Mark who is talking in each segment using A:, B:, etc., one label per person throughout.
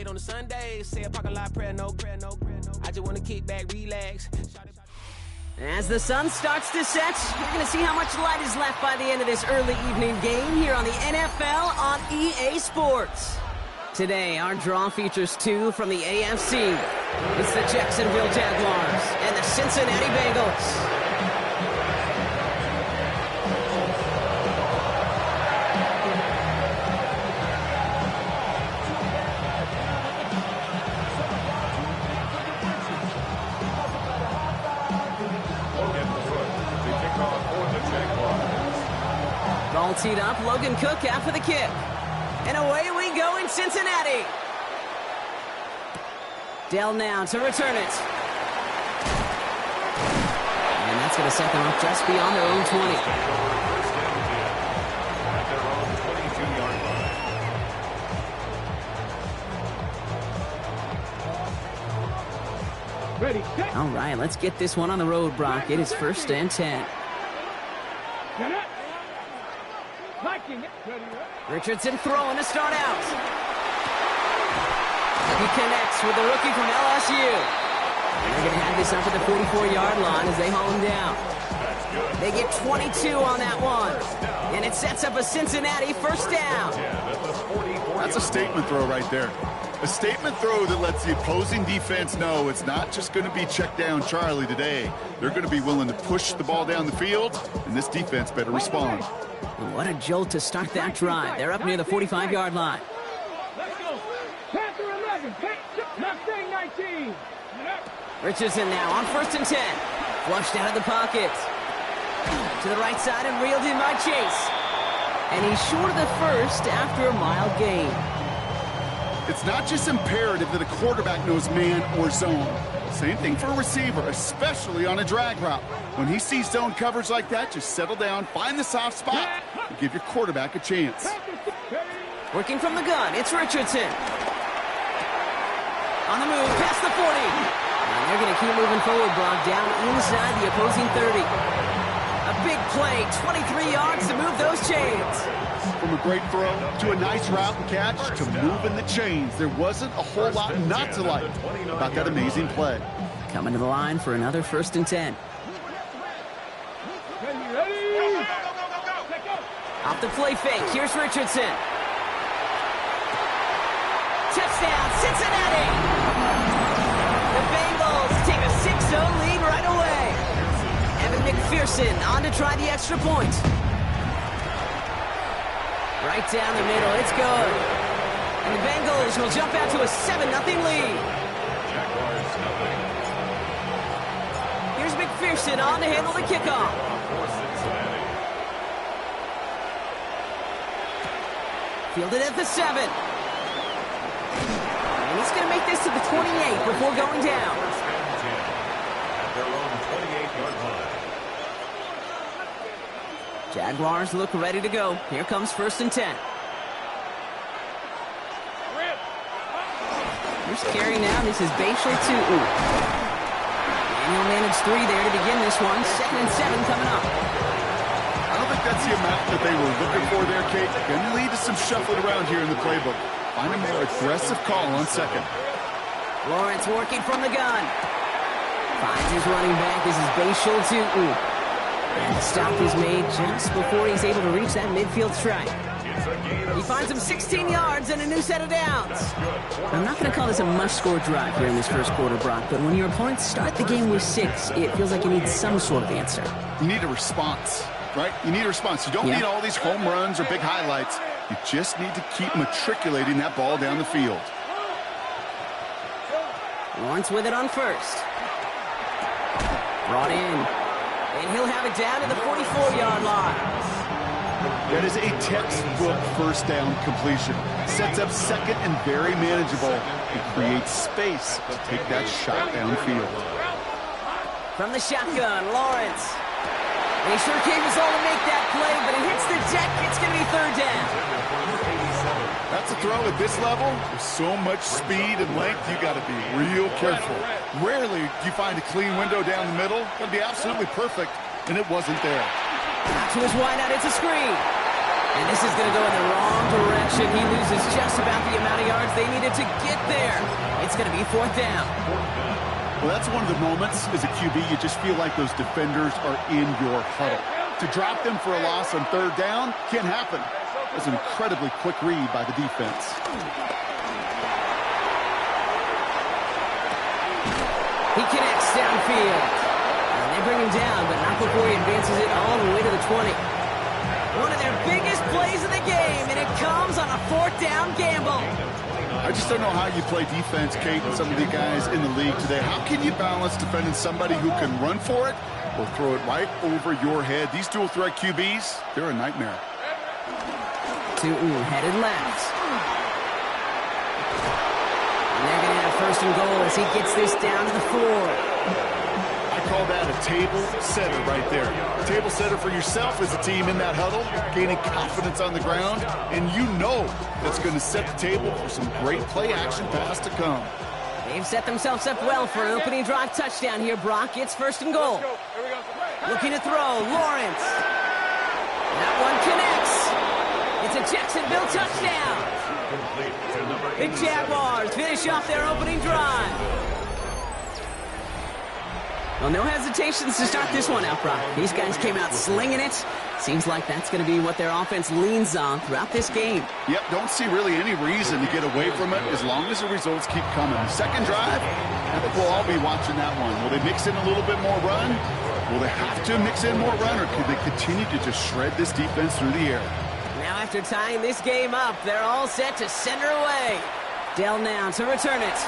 A: On the Sundays, say a parking lot prayer, no prayer, no prayer, no. I just want to kick back, relax.
B: As the sun starts to set, we're going to see how much light is left by the end of this early evening game here on the NFL on EA Sports. Today, our draw features two from the AFC. It's the Jacksonville Jaguars and the Cincinnati Bengals. Ball teed up, Logan Cook after the kick. And away we go in Cincinnati. Dell now to return it. And that's going to set them up just beyond their own 20.
C: Ready.
B: All right, let's get this one on the road, Brock. It is 1st and 10. Richardson throwing to start out. He connects with the rookie from LSU. And they're going to have this up at the 44-yard line as they haul him down. They get 22 on that one. And it sets up a Cincinnati first down.
D: That's a statement throw right there. A statement throw that lets the opposing defense know it's not just going to be check down Charlie today. They're going to be willing to push the ball down the field, and this defense better respond.
B: What a jolt to start that drive. They're up near the 45-yard line.
C: Let's go. Panther 11. Mustang 19.
B: Richardson now on 1st and 10. Flushed out of the pocket. To the right side and reeled in by Chase. And he's short of the first after a mile gain.
D: It's not just imperative that a quarterback knows man or zone. Same thing for a receiver, especially on a drag route. When he sees zone coverage like that, just settle down, find the soft spot, and give your quarterback a chance.
B: Working from the gun, it's Richardson. On the move, past the 40. And they're going to keep moving forward, Brock, down inside the opposing 30. A big play, 23 yards to move those chains.
D: From a great throw to a nice route and catch to moving the chains. There wasn't a whole lot not to like about that amazing play.
B: Coming to the line for another 1st and 10. Off the play fake, here's Richardson. Touchdown, Cincinnati! The Bengals take a 6-0 lead right away. Evan McPherson on to try the extra point. Right down the middle, it's good. And the Bengals will jump out to a 7-0 lead. Here's McPherson on to handle the kickoff. Fielded at the 7. And he's going to make this to the 28 before going down. Jaguars look ready to go. Here comes 1st and 10. Here's carry now. This is Bayshore 2. And he'll manage 3 there to begin this one. 2nd and 7 coming up.
D: I don't think that's the amount that they were looking for there, Kate. Going to lead to some shuffling around here in the playbook. Find a more aggressive call on 2nd.
B: Lawrence working from the gun. Finds his running back. This is Bayshore 2. And the stop is made just before he's able to reach that midfield strike. He finds him 16 yards and a new set of downs. I'm not going to call this a must-score drive here in this first quarter, Brock, but when your opponents start the game with 6, it feels like you need some sort of answer.
D: You need a response, right? You need a response. You don't need all these home runs or big highlights. You just need to keep matriculating that ball down the field.
B: Lawrence with it on 1st. Brought in. And he'll have it down to the 44-yard line.
D: That is a textbook first down completion. Sets up 2nd and very manageable. It creates space to take that shot downfield.
B: From the shotgun, Lawrence. And he sure came his all to make that play, but it hits the deck. It's going to be 3rd down.
D: That's a throw at this level. With so much speed and length, you got to be real careful. Rarely do you find a clean window down the middle. That'd be absolutely perfect, and it wasn't there.
B: To his wide out, it's a screen. And this is going to go in the wrong direction. He loses just about the amount of yards they needed to get there. It's going to be 4th down.
D: Well, that's one of the moments as a QB you just feel like those defenders are in your huddle. To drop them for a loss on 3rd down can't happen. That's an incredibly quick read by the defense.
B: He connects downfield. And they bring him down, but not before he advances it all the way to the 20. One of their biggest plays of the game, and it comes on a 4th down gamble.
D: I just don't know how you play defense, Kate, and some of the guys in the league today. How can you balance defending somebody who can run for it or throw it right over your head? These dual threat QBs, they're a nightmare.
B: Headed left. And they're going to have 1st and goal as he gets this down to the 4.
D: I call that a table setter right there. Table setter for yourself as a team in that huddle, gaining confidence on the ground, and you know that's going to set the table for some great play action pass to come.
B: They've set themselves up well for an opening drive touchdown here, Brock. It's 1st and goal. Looking to throw, Lawrence. That one connects. It's a Jacksonville touchdown. The Jaguars finish off their opening drive. Well, no hesitations to start this one out, Brock. These guys came out slinging it. Seems like that's going to be what their offense leans on throughout this game.
D: Yep, don't see really any reason to get away from it as long as the results keep coming. Second drive, I think we'll all be watching that one. Will they mix in a little bit more run? Will they have to mix in more run, or could they continue to just shred this defense through the air?
B: Now after tying this game up, they're all set to send her away. Dell now to return it.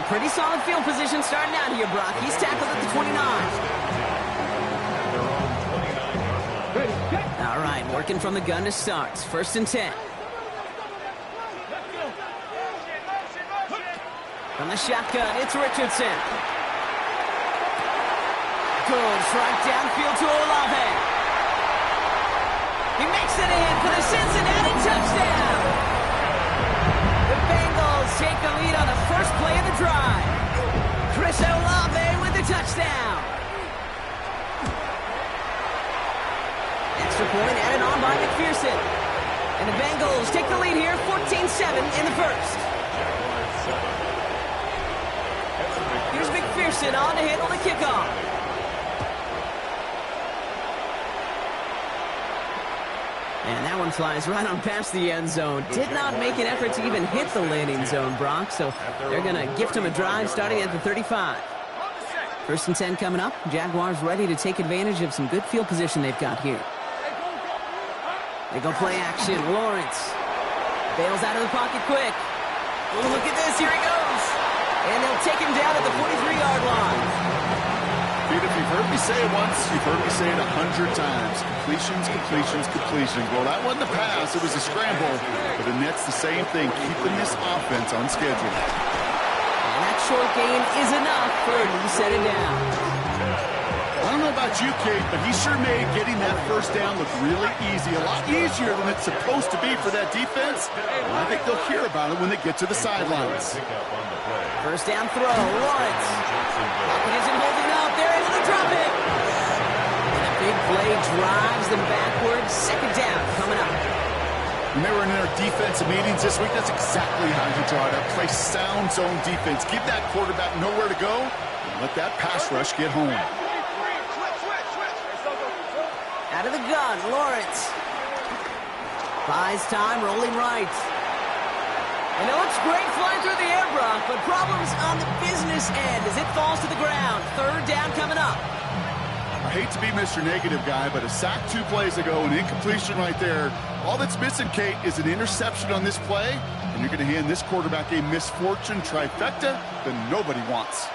B: Pretty solid field position starting out here, Brock. He's tackled at the 29. All right, working from the gun to start. 1st and 10. From the shotgun, it's Richardson. Goes right downfield to Olave. He makes it in for the Cincinnati touchdown. The Bengals take the lead on the first play of the drive. Chris Olave with the touchdown. Extra point added on by McPherson. And the Bengals take the lead here, 14-7 in the first. Here's McPherson on to handle the kickoff. And that one flies right on past the end zone. Did not make an effort to even hit the landing zone, Brock. So they're going to gift him a drive starting at the 35. 1st and 10 coming up. Jaguars ready to take advantage of some good field position they've got here. They go play action. Lawrence bails out of the pocket quick. Oh, look at this. Here he goes. And they'll take him down at the 43-yard line.
D: Pete, if you've heard me say it once, you've heard me say it 100 times. Completions, completions, completions. Well, that wasn't a pass. It was a scramble. But the Nets, the same thing, keeping this offense on schedule.
B: And that short gain is enough for Lee set it down.
D: I don't know about you, Kate, but he sure made getting that 1st down look really easy. A lot easier than it's supposed to be for that defense. And I think they'll hear about it when they get to the sidelines.
B: 1st down throw, Lawrence. Pocket isn't holding up. They're able to drop it. And a big play drives them backwards. 2nd down coming up.
D: Remember in our defensive meetings this week, that's exactly how you draw it up. Play sound zone defense. Give that quarterback nowhere to go and let that pass rush get home.
B: Out of the gun, Lawrence. Buys time, rolling right. And it looks great flying through the air, Brock, but problems on the business end as it falls to the ground. 3rd down coming up.
D: I hate to be Mr. Negative guy, but a sack 2 plays ago, an incompletion right there. All that's missing, Kate, is an interception on this play, and you're going to hand this quarterback a misfortune trifecta that nobody wants.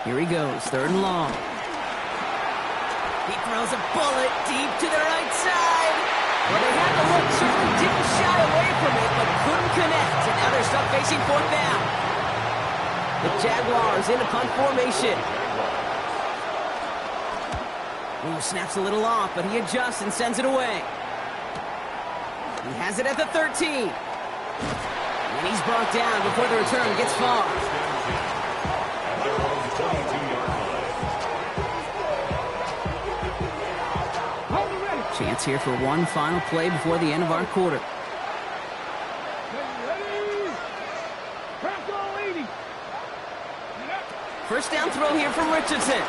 B: Here he goes, 3rd and long. He throws a bullet deep to the right side. Well, they had the look, certainly didn't shy away from it, but couldn't connect. And now they're stuck facing 4th down. The Jaguars in a punt formation. Ooh, snaps a little off, but he adjusts and sends it away. He has it at the 13. And he's brought down before the return gets far. minutes here for one final play before the end of our quarter. First down throw here from Richardson.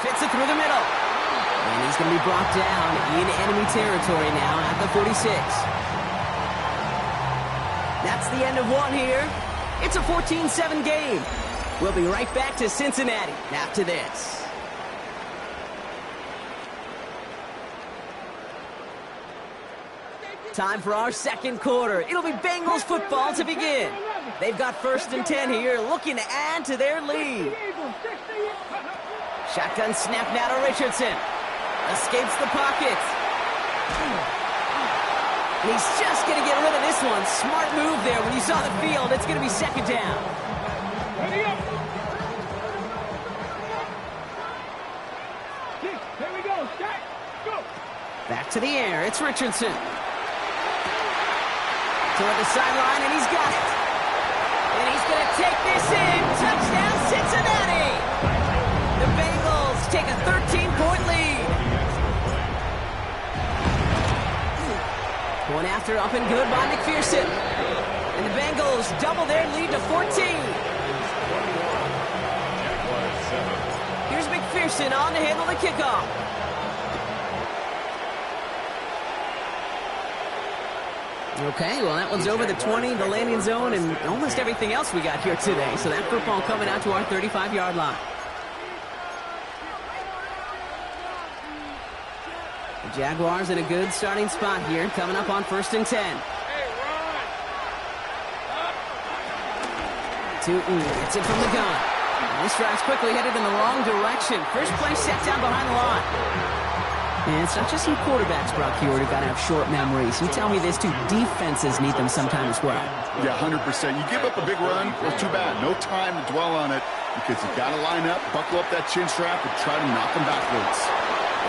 B: Fits it through the middle. And he's going to be brought down in enemy territory now at the 46. That's the end of one here. It's a 14-7 game. We'll be right back to Cincinnati after this. Time for our second quarter. It'll be Bengals football to begin. They've got 1st and 10 here, looking to add to their lead. Shotgun snap now to Richardson. Escapes the pocket. And he's just going to get rid of this one. Smart move there when you saw the field. It's going to be 2nd down.
C: Ready up. Here we go. Start. Go.
B: Back to the air. It's Richardson. Toward the sideline, and he's got it. And he's going to take this in. Touchdown, Cincinnati. The Bengals take a 13-point lead. One after, up and good by McPherson. And the Bengals double their lead to 14. Here's McPherson on to handle the kickoff. Okay, well, that one's over the 20, the landing zone, and almost everything else we got here today. So that football coming out to our 35-yard line. The Jaguars in a good starting spot here, coming up on 1st and 10. Tootin gets it from the gun. And this drive's quickly headed in the wrong direction. First play set down behind the line. And it's not just some quarterbacks, Brock Hewitt, who got to have short memories. You tell me this, too. Defenses need them sometimes as well.
D: Yeah, 100%. You give up a big run, well, too bad. No time to dwell on it because you got to line up, buckle up that chin strap, and try to knock them backwards.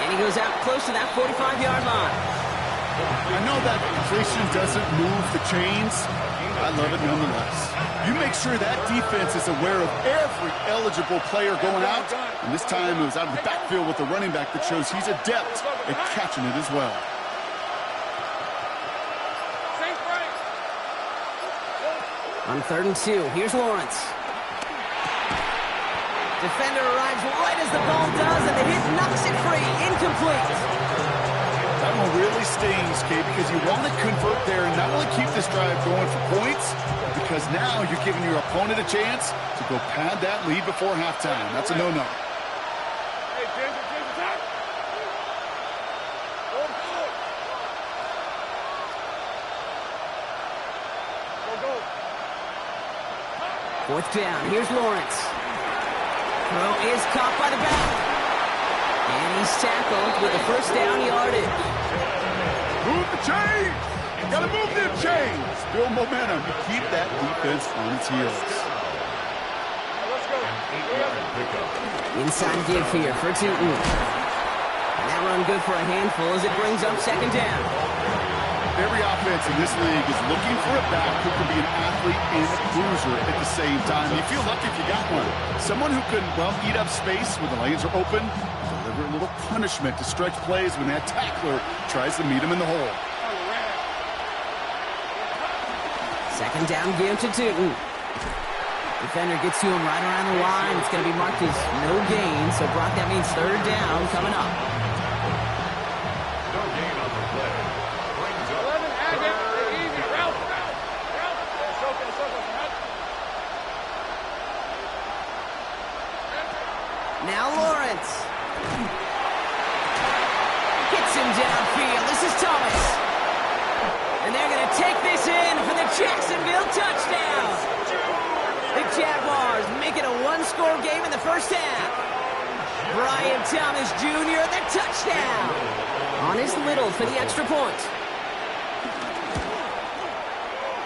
B: And he goes out close to that 45-yard line.
D: I know that completion doesn't move the chains. I love it nonetheless. You make sure that defense is aware of every eligible player going out. And this time it was out of the backfield with the running back that shows he's adept at catching it as well.
B: On 3rd and 2, here's Lawrence. Defender arrives right as the ball does, and the hit knocks it free. Incomplete.
D: That one really stings, Kate, because you want to convert there and not only keep this drive going for points, because now you're giving your opponent a chance to go pad that lead before halftime. That's a no-no.
C: Hey, James, attack. Go.
B: 4th down, here's Lawrence. Throw is caught by the back. And he's tackled with the 1st down yardage.
D: Move the chains! Gotta move them chains! Build momentum. Keep that defense on its heels.
C: Let's go.
B: Inside give here for Tootin. And that run good for a handful as it brings up 2nd down.
D: Every offense in this league is looking for a back who can be an athlete and a cruiser at the same time. You feel lucky if you got one. Someone who can, well, eat up space when the lanes are open, deliver a little punishment to stretch plays when that tackler tries to meet him in the hole.
B: 2nd down give to Tootin. Defender gets to him right around the line. It's going to be marked as no gain. So, Brock, that means 3rd down coming up.
E: No gain on the play. Brings up
C: 11, easy. Route.
B: Now Lawrence. Hits him downfield. This is Thomas. And they're going to take this in for the Jacksonville touchdown. The Jaguars make it a one-score game in the 1st half. Brian Thomas Jr., the touchdown. On his little for the extra point.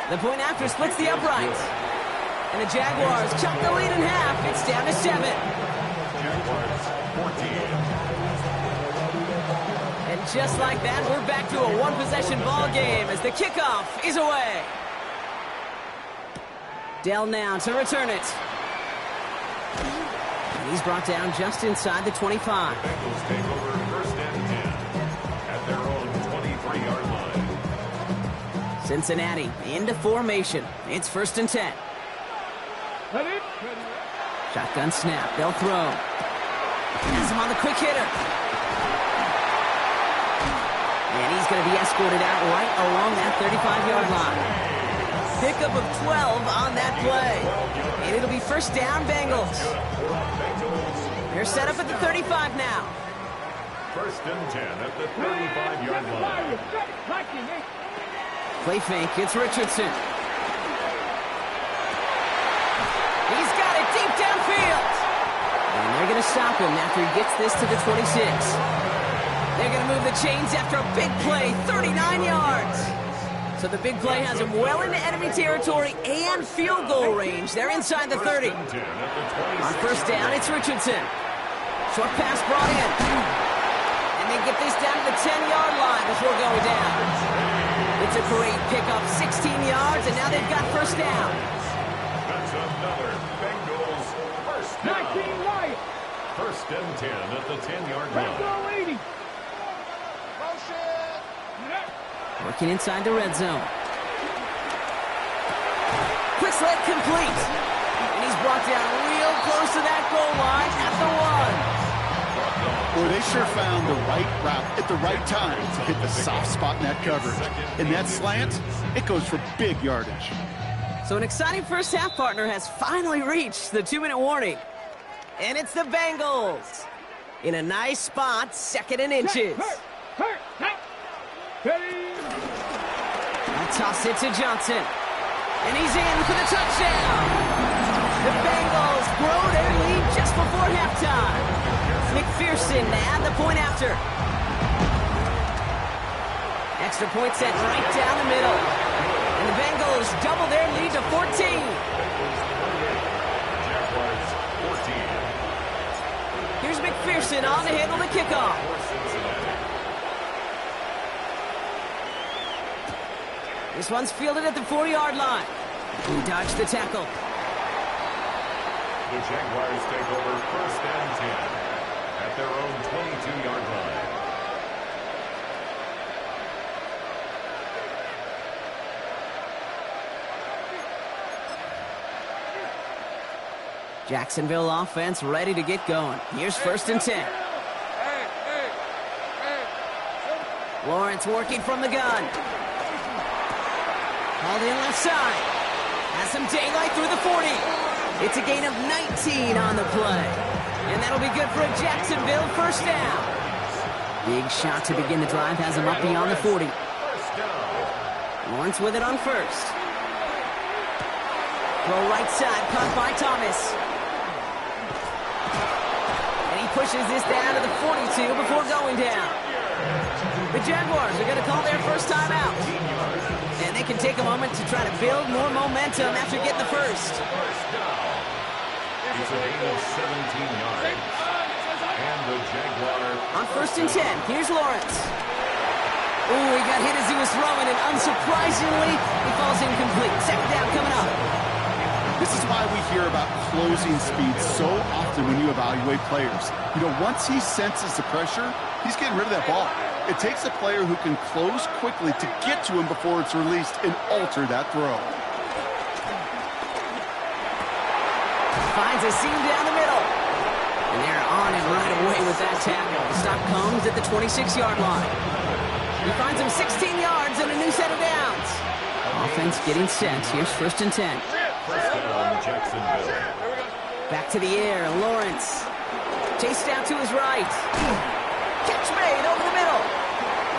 B: The point after splits the uprights. And the Jaguars chop the lead in half. It's down to 7.
E: Jaguars 14.
B: And just like that, we're back to a one-possession ball game as the kickoff is away. Dell now to return it. And he's brought down just inside the 25.
E: Bengals take over 1st and 10.
B: Cincinnati into formation. It's 1st and 10. Shotgun snap. They'll throw. Has him on the quick hitter. And he's going to be escorted out right along that 35-yard line. Pickup of 12 on that play. And it'll be 1st down, Bengals. They're set up at the 35 now.
E: 1st and 10 at the 35-yard line.
B: Play fake. It's Richardson. He's got it deep downfield. And they're going to stop him after he gets this to the 26. They're going to move the chains after a big play, 39 yards. So the big play has him well into enemy territory and field goal range. They're inside the 30. On 1st down, it's Richardson. Short pass brought in. And they get this down to the 10-yard line before going down. It's a great pickup, 16 yards, and now they've got 1st down.
E: That's another Bengals 1st down. 1st and 10 at the 10-yard line.
B: Working inside the red zone. Quick slant complete. And he's brought down real close to that goal line at the 1.
D: Boy, they sure found the right route at the right time to hit the soft spot in that coverage. And that slant, it goes for big yardage.
B: So an exciting first half, partner, has finally reached the 2-minute warning. And it's the Bengals in a nice spot, 2nd and inches. I'll toss it to Johnson. And he's in for the touchdown. The Bengals grow their lead just before halftime. McPherson to add the point after. Extra point set right down the middle. And the Bengals double their lead to 14. Here's McPherson on to handle the kickoff. This one's fielded at the 4-yard line. He dodged the tackle.
E: The Jaguars take over 1st and 10 at their own 22-yard line.
B: Jacksonville offense ready to get going. Here's 1st and 10. Lawrence working from the gun. Hauled in left side. Has some daylight through the 40. It's a gain of 19 on the play. And that'll be good for a Jacksonville 1st down. Big shot to begin the drive has him up beyond the 40. Lawrence with it on 1st. Throw right side, caught by Thomas. And he pushes this down to the 42 before going down. The Jaguars are going to call their first timeout. And they can take a moment to try to build more momentum after getting the 1st.
E: It's a gain of 17 yards. And the Jaguars
B: on 1st and 10, here's Lawrence. Ooh, he got hit as he was throwing, and unsurprisingly, he falls incomplete. 2nd down coming up.
D: This is why we hear about closing speed so often when you evaluate players. You know, once he senses the pressure, he's getting rid of that ball. It takes a player who can close quickly to get to him before it's released and alter that throw.
B: Finds a seam down the middle. And they're on him right away with that tackle. The stop comes at the 26-yard line. He finds him 16 yards and a new set of downs. Offense getting set. Here's 1st and 10.
E: first down, Jacksonville.
B: Back to the air, Lawrence. Chased out to his right. Catch made over the middle.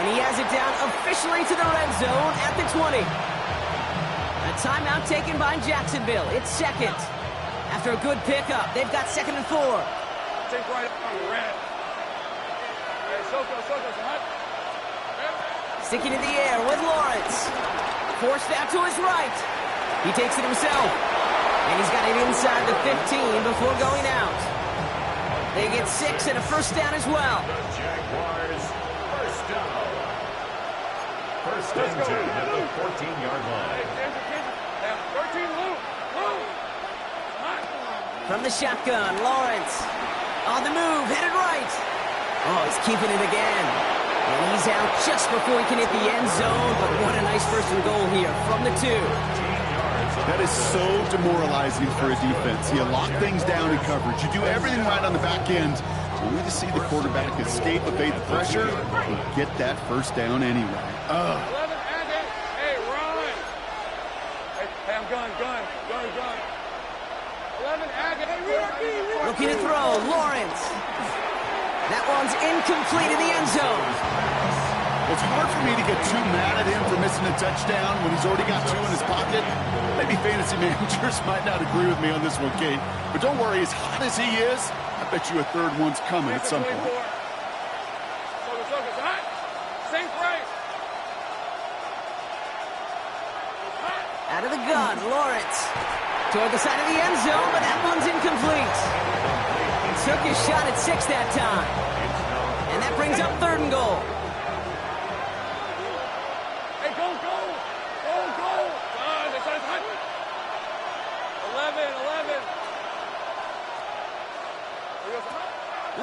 B: And he has it down officially to the red zone at the 20. A timeout taken by Jacksonville. It's 2nd. After a good pickup, they've got 2nd and 4.
C: Take right up on the red. Hey, Soko, son.
B: Sticking in the air with Lawrence. Forced out to his right. He takes it himself. And he's got it inside the 15 before going out. They get 6 and a 1st down as well.
E: The Jaguars, 1st down. 1st and 10 at the 14-yard line.
C: 13, Lou.
B: From the shotgun, Lawrence. On the move, headed right. Oh, he's keeping it again. And he's out just before he can hit the end zone, but what a nice first and goal here from the 2.
D: That is so demoralizing for a defense. You lock things down in coverage. You do everything right on the back end, only to see the quarterback escape, evade the pressure, and get that first down anyway.
C: 11, Agate. Hey, run. Hey, I'm gun. 11, Agate. Hey,
B: Looking to throw, Lawrence. That one's incomplete in the end zone.
D: It's hard for me to get too mad at him for missing a touchdown when he's already got 2 in his pocket. Maybe fantasy managers might not agree with me on this one, Kate. But don't worry, as hot as he is, I bet you a third one's coming at some point.
C: Focus, hot. Safe right.
B: Out of the gun, Lawrence. Toward the side of the end zone, but that one's incomplete. Took his shot at 6 that time. And that brings up 3rd and goal.
C: Hey, go. This side's hot. 11.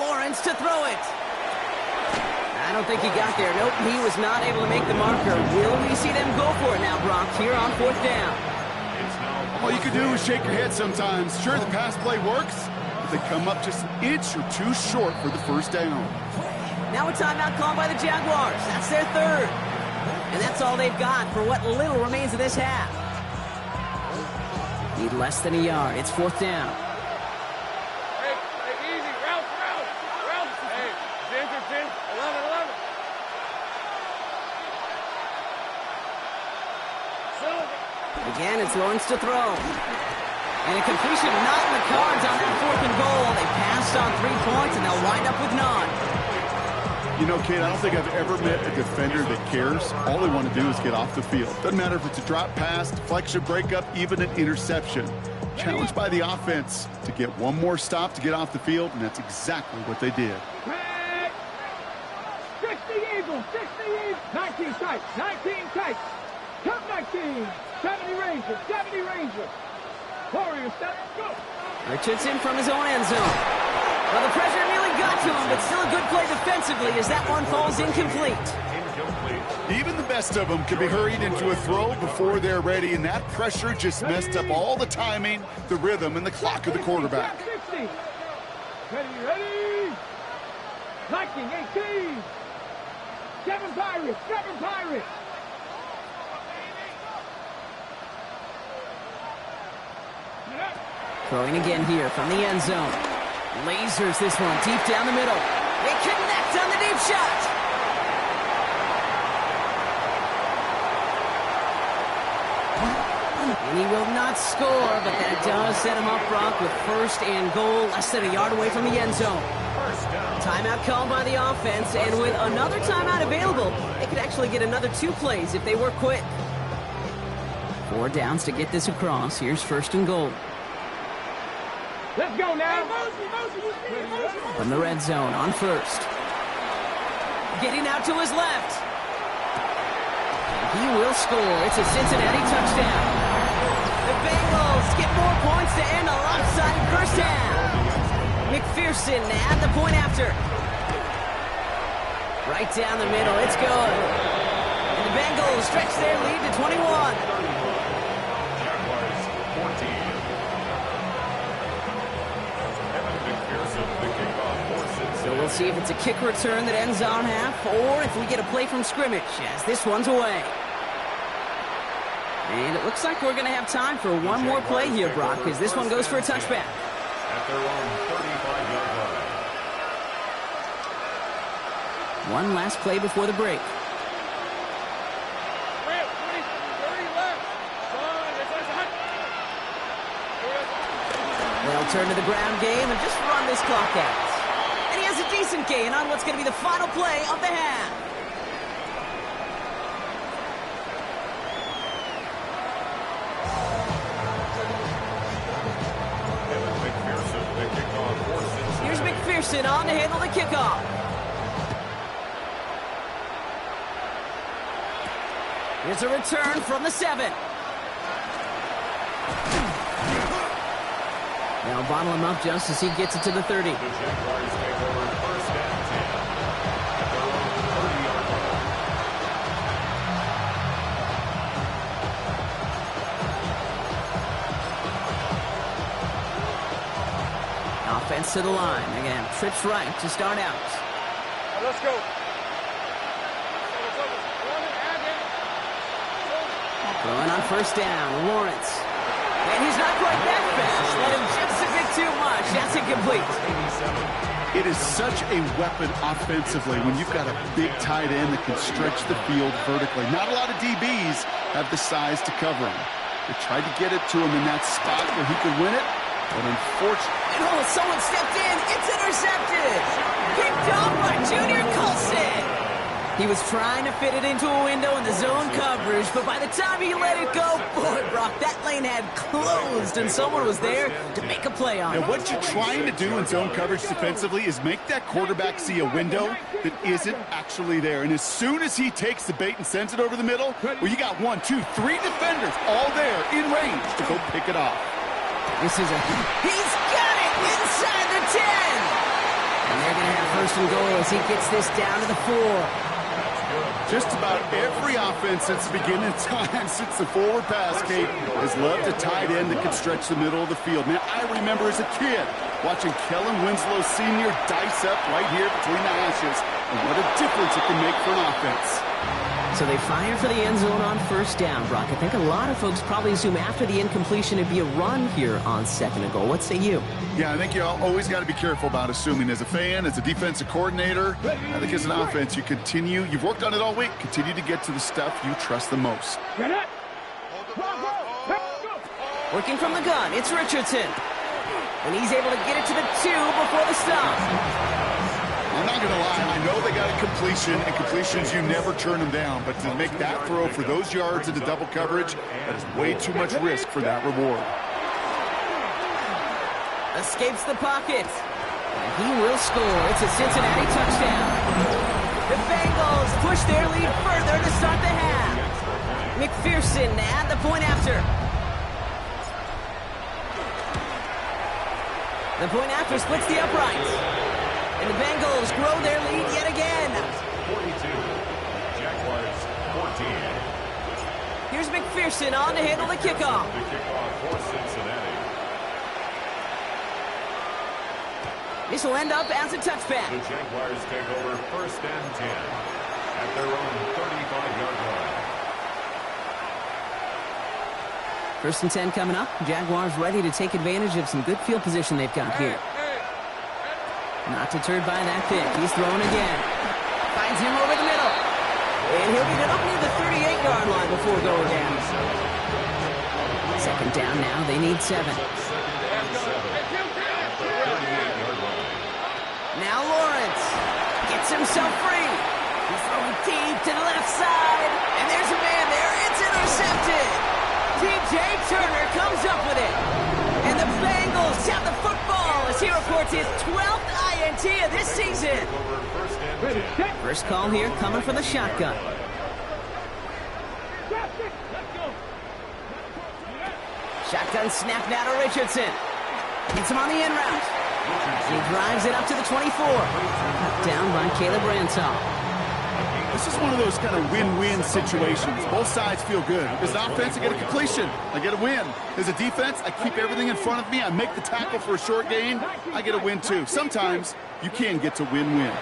B: Lawrence to throw it. I don't think he got there. Nope, he was not able to make the marker. Will we see them go for it now, Brock, here on 4th down?
D: All you can do is shake your head sometimes. Sure, the pass play works, but they come up just an inch or 2 short for the first down.
B: Now a timeout called by the Jaguars. That's their 3rd. And that's all they've got for what little remains of this half. Need less than a yard. It's 4th down.
C: Hey, easy. Route. Hey, Jen. 11.
B: Again, it's Lawrence to throw. And a completion not in the cards on that 4th and goal. They passed on 3 points, and they'll wind up with none.
D: You know, Kate, I don't think I've ever met a defender that cares. All they want to do is get off the field. Doesn't matter if it's a drop pass, deflection, breakup, even an interception. Challenged by the offense to get one more stop to get off the field, and that's exactly what they did.
F: 60 Eagles, 19 tight. Top 19, 70 Rangers. Warriors, go.
B: Richardson from his own end zone. Well, the pressure nearly got to him, but still a good play defensively as that one falls incomplete.
D: Even the best of them can be hurried into a throw before they're ready, and that pressure just messed up all the timing, the rhythm, and the clock of the quarterback.
F: 60. Ready. 19, 18. 7 Pirates.
B: Throwing again here from the end zone. Lasers this one deep down the middle. They connect on the deep shot. And he will not score, but that does set him up, Brock, with 1st and goal, less than a yard away from the end zone. Timeout called by the offense, and with another timeout available, they could actually get another 2 plays if they work quick. 4 downs to get this across. Here's 1st and goal.
F: Let's go now.
B: From the red zone on 1st. Getting out to his left. And he will score. It's a Cincinnati touchdown. The Bengals get more points to end a lopsided first half. McPherson at the point after. Right down the middle. It's good. And the Bengals stretch their lead to 21.
E: Jaguars 14.
B: So we'll see if it's a kick return that ends on half, or if we get a play from scrimmage, as this one's away. And it looks like we're going to have time for one more play here, Brock, because this one goes for a touchback.
E: At their own 35-yard line.
B: One last play before the break.
C: 30 left.
B: They'll turn to the ground game and just run this clock out. And he has a decent gain on what's going to be the final play of the half. Here's McPherson on to handle the kickoff. Here's a return from the 7. They'll bottle him up just as he gets it to the 30.
E: The Jaguars take over 1st and 10. At their own 30-yard
B: offense to the line. Again, trips right to start out.
C: Let's go.
B: Throwing on first down, Lawrence. And he's not quite that fast. Let him just a bit too much. That's incomplete.
D: It is such a weapon offensively when you've got a big tight end that can stretch the field vertically. Not a lot of DBs have the size to cover him. They tried to get it to him in that spot where he could win it, but unfortunately...
B: Oh, someone stepped in. It's intercepted. Picked off by Junior Colson. He was trying to fit it into a window in the zone coverage, but by the time he let it go, boy, Brock, that lane had closed, and someone was there to make a play on it.
D: Now, what you're trying to do in zone coverage defensively is make that quarterback see a window that isn't actually there. And as soon as he takes the bait and sends it over the middle, well, you got 1, 2, 3 defenders all there in range to go pick it off.
B: This is he's got it inside the 10. And they're going to have first and goal as he gets this down to the 4.
D: Just about every offense since the beginning of time, since the forward pass, Kate, has loved a tight end that can stretch the middle of the field. Now, I remember as a kid watching Kellen Winslow Sr. dice up right here between the hashes, and what a difference it can make for an offense.
B: So they fire for the end zone on first down, Brock. I think a lot of folks probably assume after the incompletion it'd be a run here on second and goal. What say you?
D: Yeah, I think you always got to be careful about assuming. As a fan, as a defensive coordinator, I think as an offense, you've worked on it all week, continue to get to the stuff you trust the most.
B: Working from the gun, it's Richardson. And he's able to get it to the 2 before the stop.
D: I'm not going to lie, I know they got a completion, and completions, you never turn them down. But to make that throw for those yards into double coverage, that is way too much risk for that reward.
B: Escapes the pocket. And he will score. It's a Cincinnati touchdown. The Bengals push their lead further to start the half. McPherson at the point after. The point after splits the uprights. And the Bengals grow their lead yet again.
E: 42. Jaguars 14.
B: Here's McPherson on to handle the kickoff.
E: The kickoff for Cincinnati.
B: This will end up as a touchback.
E: The Jaguars take over first and 10 at their own 35-yard line.
B: First and 10 coming up. Jaguars ready to take advantage of some good field position they've got here. Not deterred by that pick. He's throwing again. Finds him over the middle. And he'll get it up near the 38-yard line before going down. Second down now. They need 7. Now Lawrence gets himself free. He's throwing deep to the left side. And there's a man there. It's intercepted. T.J. Turner comes up with it. And the Bengals have the football as he reports his 12th INT of this season. First call here coming from the shotgun. Shotgun snap now to Richardson. Gets him on the in route. He drives it up to the 24. Down by Caleb Ransaw.
D: This is one of those kind of win-win situations. Both sides feel good. As an offense, I get a completion. I get a win. As a defense, I keep everything in front of me. I make the tackle for a short gain. I get a win, too. Sometimes, you can get to win-win.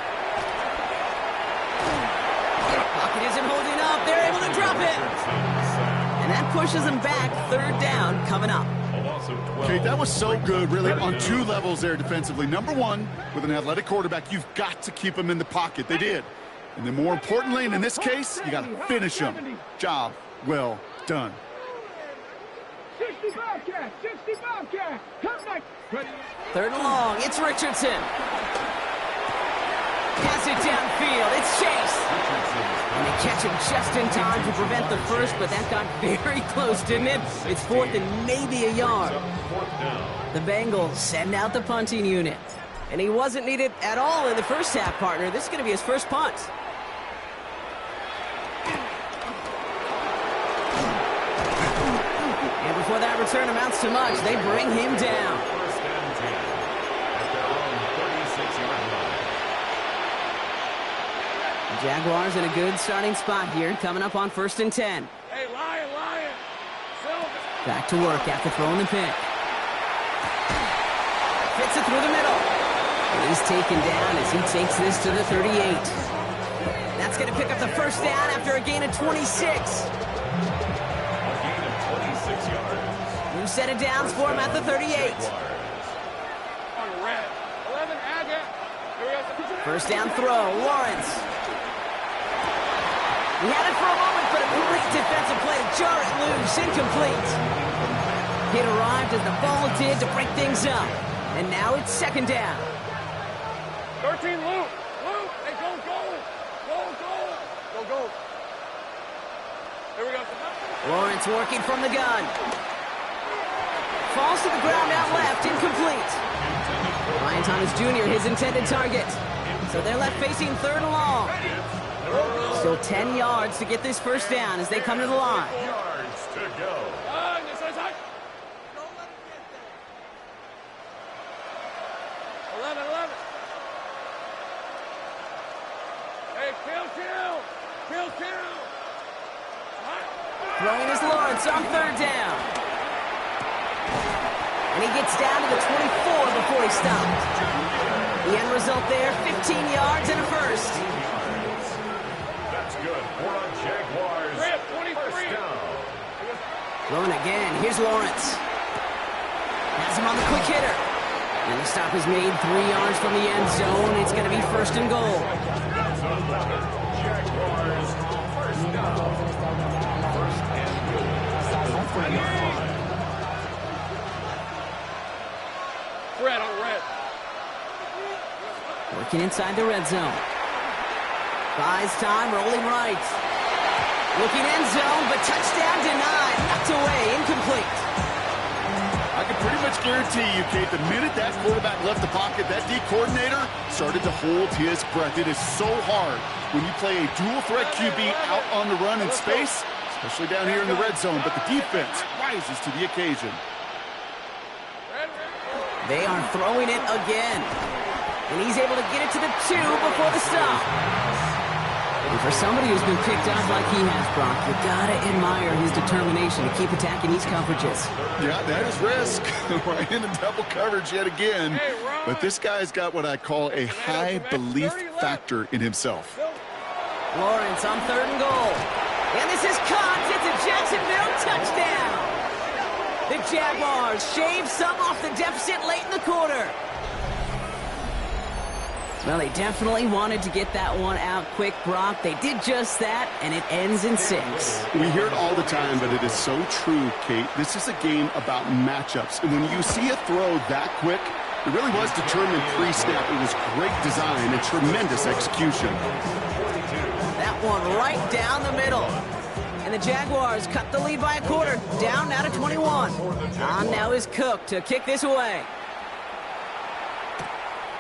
B: Pocket isn't holding up. They're able to drop it. And that pushes them back. Third down coming up.
D: Okay, that was so good, really, on 2 levels there defensively. Number 1, with an athletic quarterback, you've got to keep him in the pocket. They did. And then more importantly, and in this case, you got to finish him. Job well done.
F: 65 catch, 65 catch. Come back.
B: Third and long. It's Richardson. Pass it downfield. It's Chase. And they catch him just in time to prevent the first, but that got very close, didn't it? It's 4th and maybe a yard. The Bengals send out the punting unit. And he wasn't needed at all in the first half, partner. This is going to be his first punt. And before that return amounts to much, they bring him down.
E: First and 10 at their own 36-yard line.
B: The Jaguars in a good starting spot here, coming up on first and 10.
C: Hey, Lion. Silver.
B: Back to work after throwing the pick. Fits it through the middle. And he's taken down as he takes this to the 38. That's going to pick up the first down after a gain of 26.
E: A gain of 26 yards.
B: New set of downs for him at the 38.
C: On red. 11, Agate.
B: First down throw, Lawrence. He had it for a moment, but a great defensive play to jar it loose, incomplete. It arrived as the ball did to break things up. And now it's second down.
C: 13, Luke. Luke. Hey, go, go. Go, go. Go, go. Here we go.
B: Lawrence working from the gun. Falls to the ground out left, incomplete. Ryan Thomas Jr., his intended target. So they're left facing third and long. Still 10 yards to get this first down as they come to the line.
E: Yards to go.
C: This is it. Don't let him get there. 11, 11. Hey, kill. Kill.
B: Throwing is Lawrence on third down. And he gets down to the 24 before he stopped. The end result there, 15 yards and a first.
E: That's good for a Jaguars.
C: 23.
E: First down.
B: Throwing again, here's Lawrence. Has him on the quick hitter. And the stop is made 3 yards from the end zone. It's going to be first and goal.
E: Jaguars. First down. First and goal.
C: Red on red.
B: Working inside the red zone. Buys time, rolling right. Looking end zone, but touchdown denied. Knocked away, incomplete.
D: I can pretty much guarantee you, Kate, the minute that quarterback left the pocket, that D coordinator started to hold his breath. It is so hard when you play a dual-threat QB out on the run in space, especially down here in the red zone, but the defense rises to the occasion.
B: They are throwing it again. And he's able to get it to the 2 before the stop. And for somebody who's been picked up like he has, Brock, you gotta admire his determination to keep attacking these coverages.
D: Yeah, that is risk. Right into double coverage yet again. But this guy's got what I call a high belief factor in himself.
B: Lawrence on third and goal. And this is caught. It's a Jacksonville touchdown. The Jaguars shave some off the deficit late in the quarter. Well, they definitely wanted to get that one out quick, Brock. They did just that, and it ends in 6.
D: We hear it all the time, but it is so true, Kate. This is a game about matchups. And when you see a throw that quick, it really was determined pre-snap. It was great design and tremendous execution.
B: That one right down the middle. And the Jaguars cut the lead by a quarter, down now to 21. On now is Cook to kick this away.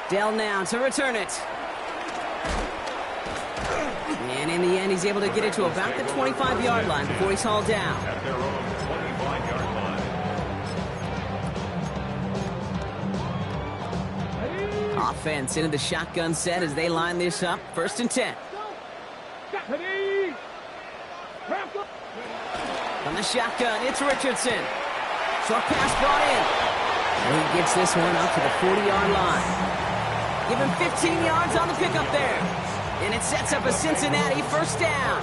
B: Dell now to return it. And in the end, he's able to get it to about the 25-yard line before he's hauled down.
E: At their own 25-yard line.
B: Offense into the shotgun set as they line this up. First and 10. From the shotgun, it's Richardson. Short pass brought in. And he gets this one up to the 40-yard line. Give him 15 yards on the pickup there. And it sets up a Cincinnati first down.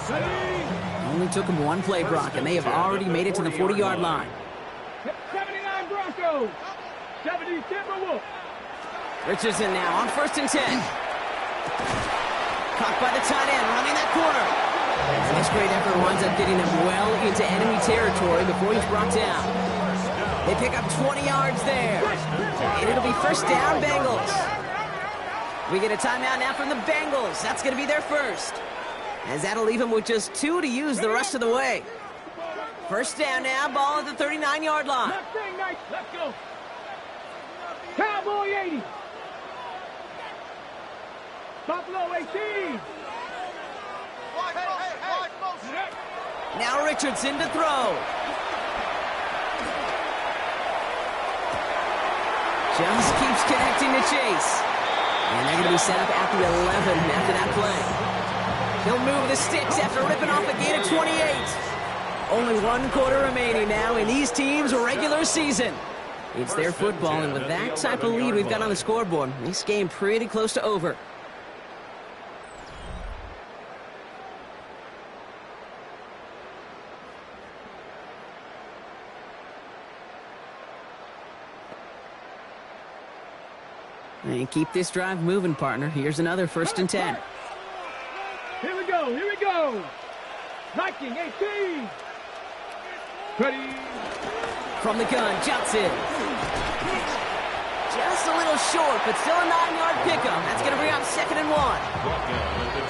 B: Only took him one play, Brock, and they have already made it to the 40-yard line.
F: 79 Broncos. 70 Timberwolves.
B: Richardson now on first and 10. Caught by the tight end, running that corner. And this great effort winds up getting him well into enemy territory before he's brought down. They pick up 20 yards there. And it'll be first down, Bengals. We get a timeout now from the Bengals. That's going to be their first. As that'll leave them with just 2 to use the rest of the way. First down now, ball at the 39-yard line.
F: Left thing, nice. Let's go. Cowboy 80. Buffalo 18.
B: Now Richardson to throw. Just keeps connecting to Chase. And they're going to be set up at the 11 after that play. He'll move the sticks after ripping off a gain of 28. Only 1 quarter remaining now in these teams' regular season. It's their football, and with that type of lead we've got on the scoreboard, this game pretty close to over. And keep this drive moving, partner. Here's another 1st and 10.
F: Here we go, here we go. Viking 18. Ready.
B: From the gun, Johnson. Just a little short, but still a 9-yard pickup. That's going to bring up 2nd and 1.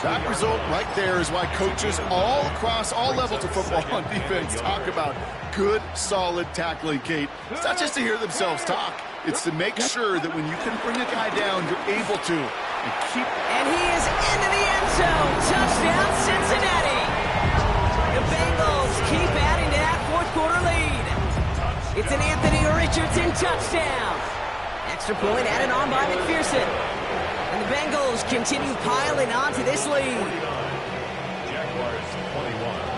D: That result right there is why coaches all across all levels of football on defense talk about good, solid tackling, Kate. It's not just to hear themselves talk. It's to make sure that when you can bring a guy down, you're able to.
B: And he is into the end zone. Touchdown, Cincinnati. The Bengals keep adding to that 4th quarter lead. It's an Anthony Richardson touchdown. Extra point added on by McPherson. And the Bengals continue piling on to this lead.
E: Jaguars 21.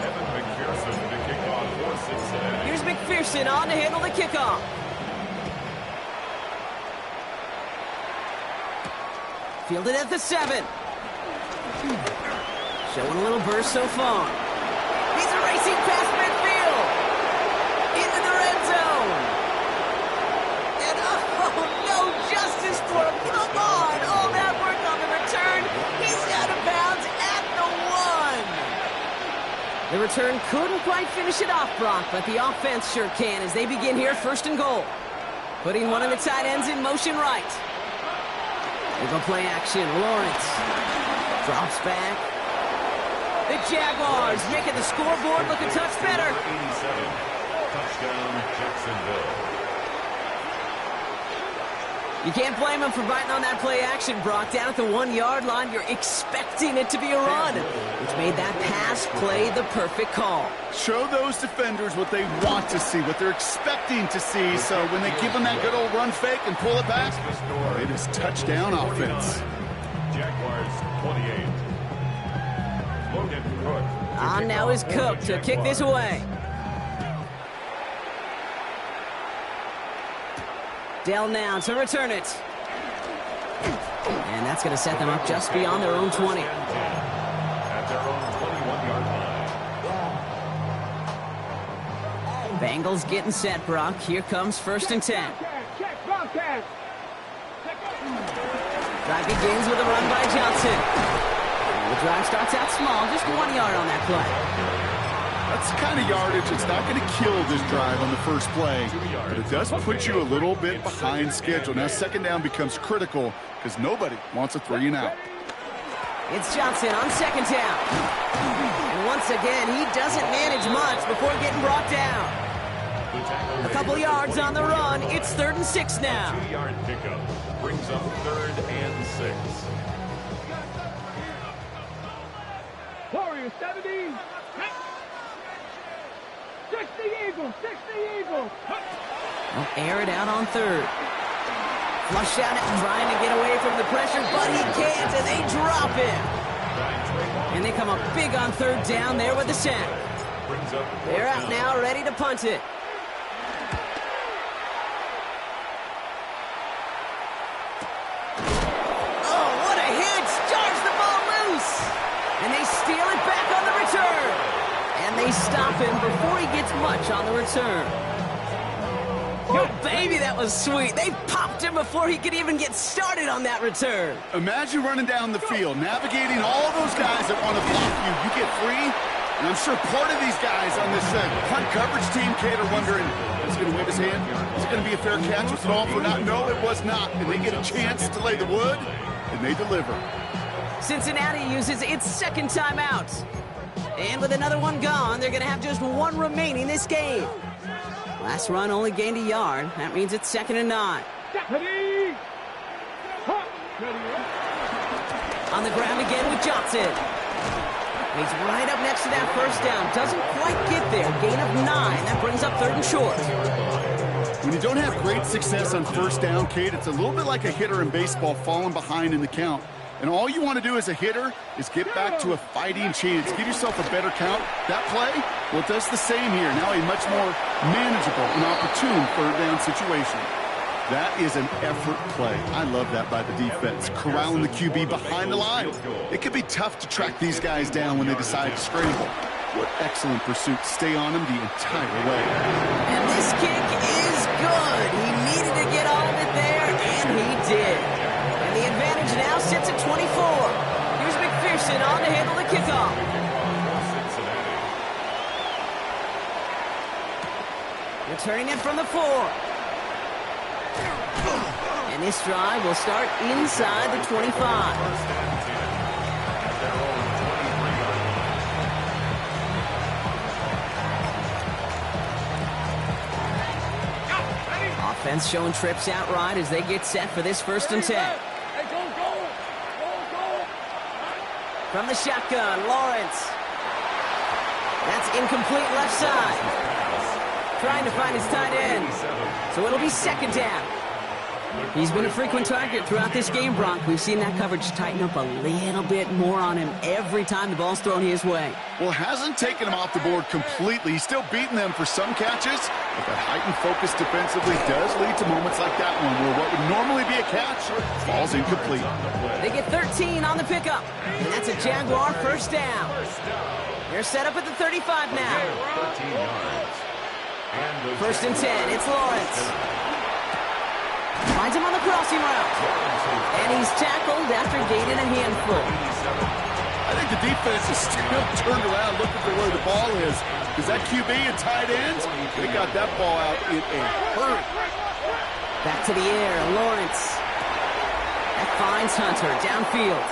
E: Evan McPherson to kick off for Cincinnati.
B: Here's McPherson on to handle the kickoff. Fielded at the 7. Showing a little burst so far. He's racing past midfield. Into the red zone. And oh, no justice for him. Come on. All that work on the return. He's out of bounds at the 1. The return couldn't quite finish it off, Brock, but the offense sure can as they begin here 1st and goal. Putting one of the tight ends in motion right. We'll go play action. Lawrence drops back. The Jaguars making the scoreboard look a touch better.
E: 87. Touchdown, Jacksonville.
B: You can't blame him for biting on that play action, Brock. Down at the 1-yard line, you're expecting it to be a run, which made that pass play the perfect call.
D: Show those defenders what they want to see, what they're expecting to see, so when they give them that good old run fake and pull it back, it is touchdown offense.
E: Jaguars 28. Logan Cook.
B: On now is Cook to kick this away. Dell now to return it. And that's going to set them up just beyond their own 20.
E: At their own 21-yard line.
B: Bengals getting set, Brock. Here comes 1st and 10.
F: Check, broadcast.
B: Drive begins with a run by Johnson. The drive starts out small, just 1 yard on that play.
D: That's the kind of yardage that's not going to kill this drive on the first play, but it does put you a little bit behind schedule. Now 2nd down becomes critical because nobody wants a 3 and out.
B: It's Johnson on 2nd down. And once again, he doesn't manage much before getting brought down. A couple yards on the run. It's 3rd and 6 now.
E: 2-yard pickup brings up 3rd and 6.
F: Warriors 70. 60 Eagles, 60 Eagles.
B: Well, air it out on 3rd. Flush out and trying to get away from the pressure, but he can't, and they drop him. And they come up big on 3rd down there with the sack. They're out now, ready to punt it. Oh, what a hit! Jars the ball loose! And they steal it back on the return. And they stop him before he gets much on the return. Oh, baby, that was sweet. They popped him before he could even get started on that return.
D: Imagine running down the field, navigating all those guys that want to block you. You get free, and I'm sure part of these guys on this punt coverage team, Kate, are wondering, is he going to wave his hand? Is it going to be a fair catch? Was it all for naught? No, it was not. And they get a chance to lay the wood, and they deliver.
B: Cincinnati uses its 2nd timeout. And with another one gone, they're going to have just 1 remaining this game. Last run only gained a yard. That means it's 2nd and 9.
F: Ready.
B: On the ground again with Johnson. He's right up next to that 1st down. Doesn't quite get there. Gain of 9. That brings up 3rd and short.
D: When you don't have great success on 1st down, Kate, it's a little bit like a hitter in baseball falling behind in the count. And all you want to do as a hitter is get back to a fighting chance. Give yourself a better count. That play, well, it does the same here. Now a much more manageable and opportune third down situation. That is an effort play. I love that by the defense. Corralling the QB behind the line. It can be tough to track these guys down when they decide to scramble. What excellent pursuit. Stay on them the entire way.
B: And this kick is good. He needed to get all of it there, and he did. And the advantage now sits at 24. Here's McPherson on to handle the kickoff. Returning it from the 4. And this drive will start inside the 25. Offense showing trips outright as they get set for this 1st and 10.
C: Hey, go.
B: From the shotgun, Lawrence. That's incomplete left side. Trying to find his tight end. So it'll be 2nd down. He's been a frequent target throughout this game, Bronk. We've seen that coverage tighten up a little bit more on him every time the ball's thrown his way.
D: Well, hasn't taken him off the board completely. He's still beating them for some catches, but that heightened focus defensively does lead to moments like that one where what would normally be a catch falls incomplete.
B: They get 13 on the pickup, and that's a Jaguar 1st down. They're set up at the 35 now.
E: 13 yards.
B: 1st and 10, it's Lawrence. Finds him on the crossing route. And he's tackled after gaining a handful.
D: I think the defense is still turned around looking for where the ball is. Because that QB and tight ends, they got that ball out in a hurry.
B: Back to the air, Lawrence. That finds Hunter downfield.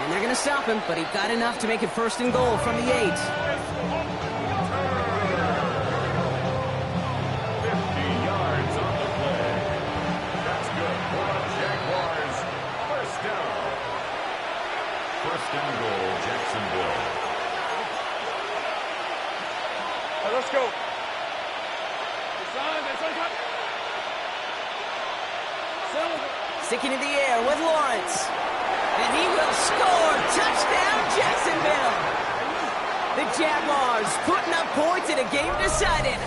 B: And they're going to stop him, but he got enough to make it 1st and goal from the 8.
C: Let's go.
B: Sticking in the air with Lawrence. And he will score. Touchdown, Jacksonville. The Jaguars putting up points in a game decided.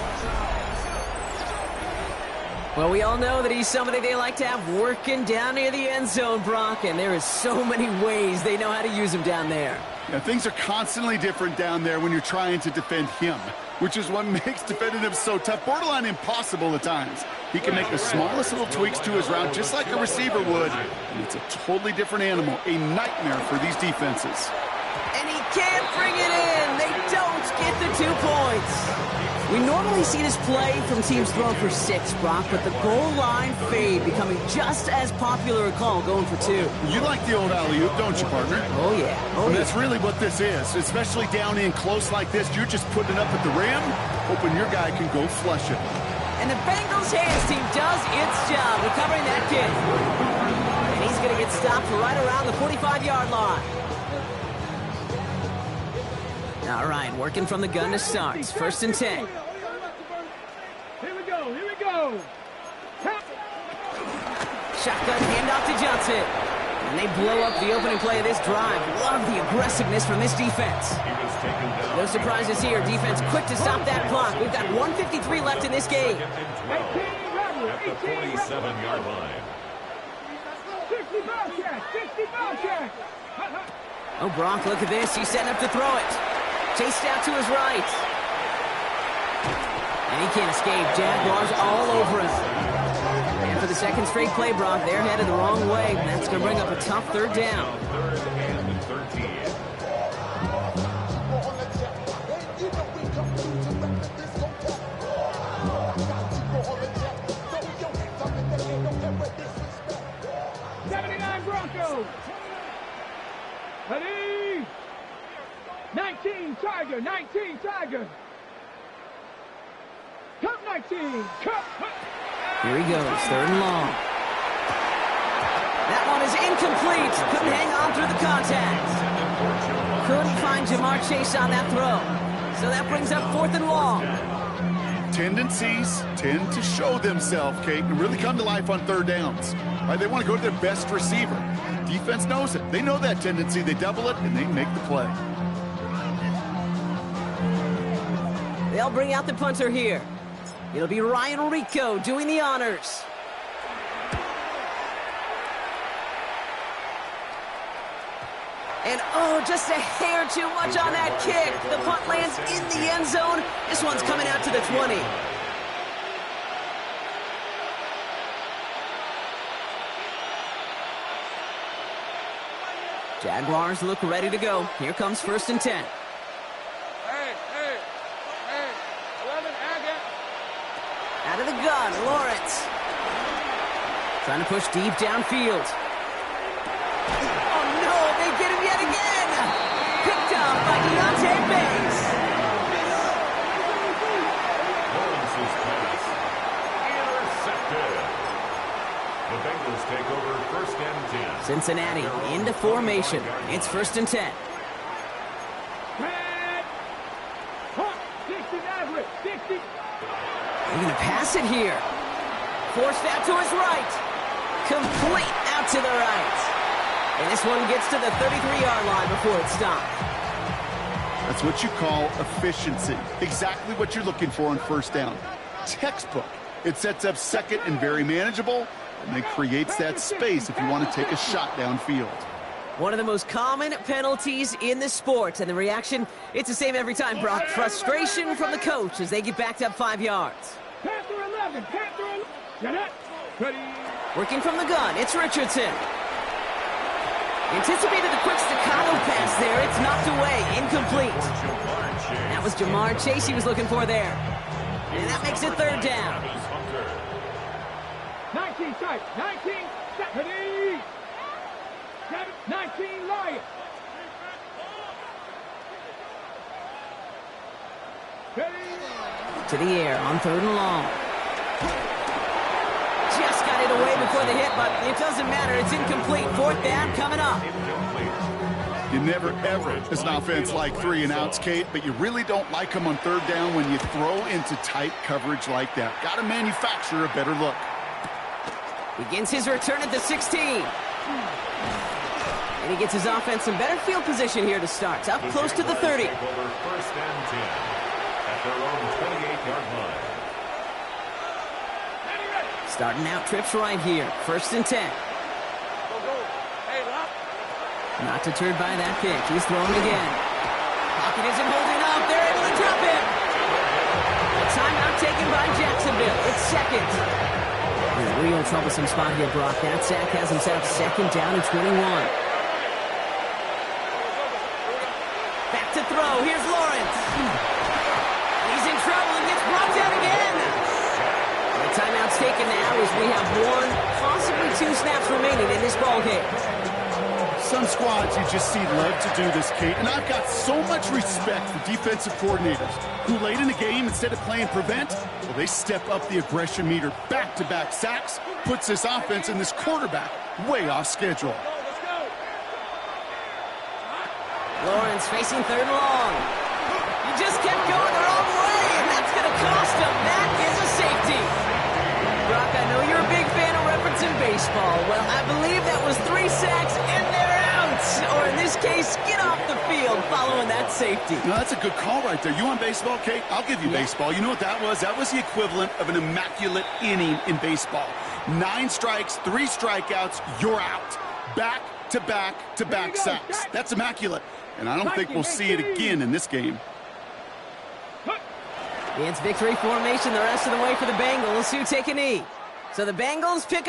B: Well, we all know that he's somebody they like to have working down near the end zone, Brock, and there is so many ways they know how to use him down there.
D: Yeah, things are constantly different down there when you're trying to defend him, which is what makes defending him so tough, borderline impossible at times. He can make the smallest little tweaks to his route just like a receiver would, and it's a totally different animal, a nightmare for these defenses.
B: And he can't bring it in. They don't get the 2 points. We normally see this play from teams throwing for 6, Brock, but the goal line fade becoming just as popular a call going for 2.
D: You like the old alley-oop, don't you, partner?
B: Oh, yeah. Oh,
D: and
B: yeah.
D: that's really what this is, especially down in close like this. You're just putting it up at the rim, hoping your guy can go flush it.
B: And the Bengals hands team does its job recovering that kick. And he's going to get stopped right around the 45-yard line. All right, working from the gun to start. 1st and 10.
F: Here we go.
B: Shotgun handoff to Johnson. And they blow up the opening play of this drive. Love the aggressiveness from this defense. No surprises here. Defense quick to stop that clock. We've got 1:53 left in this game.
E: At the 47-yard line.
F: 60 ball check.
B: Oh, Brock, look at this. He's setting up to throw it. Chased out to his right. And he can't escape. Jaguars all over him. And for the 2nd straight play, Brock, they're headed the wrong way. That's going to bring up a tough 3rd down.
E: 3rd and 13.
F: Broncos. Ready? 19 Tiger. Cup 19. Cup.
B: Here he goes, 3rd and long. That one is incomplete. Couldn't hang on through the contact. Couldn't find Jamar Chase on that throw. So that brings up 4th and long.
D: Tendencies tend to show themselves, Kate, and really come to life on third downs. Right? They want to go to their best receiver. Defense knows it. They know that tendency. They double it, and they make the play.
B: They'll bring out the punter here. It'll be Ryan Rico doing the honors. And oh, just a hair too much on that kick. The punt lands in the end zone. This one's coming out to the 20. Jaguars look ready to go. Here comes 1st and 10.
C: Hey, 11, Agate.
B: Out of the gun, Lawrence. Trying to push deep downfield. Oh no, they get him yet again. Picked up by Deontay Bates.
E: Lawrence's pass. Intercepted. The Bengals take over 1st and 10.
B: Cincinnati into formation. It's 1st and 10.
F: Red. Hot. 60 average. 60.
B: They're going to pass it here. Forced out to his right. Complete out to the right. And this one gets to the 33-yard line before it's stopped.
D: That's what you call efficiency. Exactly what you're looking for on 1st down. Textbook. It sets up 2nd and very manageable, and then creates that space if you want to take a shot downfield.
B: One of the most common penalties in the sport, and the reaction, it's the same every time, Brock. Frustration from the coach as they get backed up 5 yards.
F: Panther 11. Panther 11. Get it. Ready.
B: Working from the gun, it's Richardson. Anticipated the quick staccato pass there. It's knocked away, incomplete. That was Jamar Chase he was looking for there. And that makes it 3rd down.
F: 19 tight. 19. Ready. 19 Lion. Ready.
B: To the air on 3rd and long. Just got it away before the hit, but it doesn't matter. It's incomplete. 4th down coming up.
D: You never, ever, as an offense, like 3 and outs, Kate, but you really don't like them on 3rd down when you throw into tight coverage like that. Got to manufacture a better look.
B: Begins his return at the 16. And he gets his offense in better field position here to start. Up close to the 30.
E: 1st and 10 at their own 28-yard line.
B: Starting out trips right here. 1st and 10.
C: Go. Hey, lock.
B: Not deterred by that pick. He's throwing again. Pocket isn't holding up. They're able to drop it. A timeout taken by Jacksonville. It's 2nd. In a real troublesome spot here, Brock. That sack has him set up 2nd down and 21. Back to throw. Here's Lawrence. He's in trouble and gets brought down again. The timeout's taken now as we have 1, possibly 2 snaps remaining in this ball game.
D: Some squads you just see love to do this, Kate, and I've got so much respect for defensive coordinators who late in the game, instead of playing prevent, well, they step up the aggression meter. Back-to-back sacks puts this offense and this quarterback way off schedule.
B: Lawrence facing 3rd and long. He just kept going the wrong way, and that's going to cost him. That is a safety. Brock, I know you're a big fan of referencing baseball. Well, I believe that was 3 sacks, and they're out. Or in this case, get off the field following that safety.
D: No, that's a good call right there. You want baseball, Kate? I'll give you baseball. You know what that was? That was the equivalent of an immaculate inning in baseball. 9 strikes, 3 strikeouts, you're out. Back-to-back-to-back sacks. That's immaculate. And I don't think we'll see it again in this game.
B: It's victory formation the rest of the way for the Bengals, who take a knee. So the Bengals pick up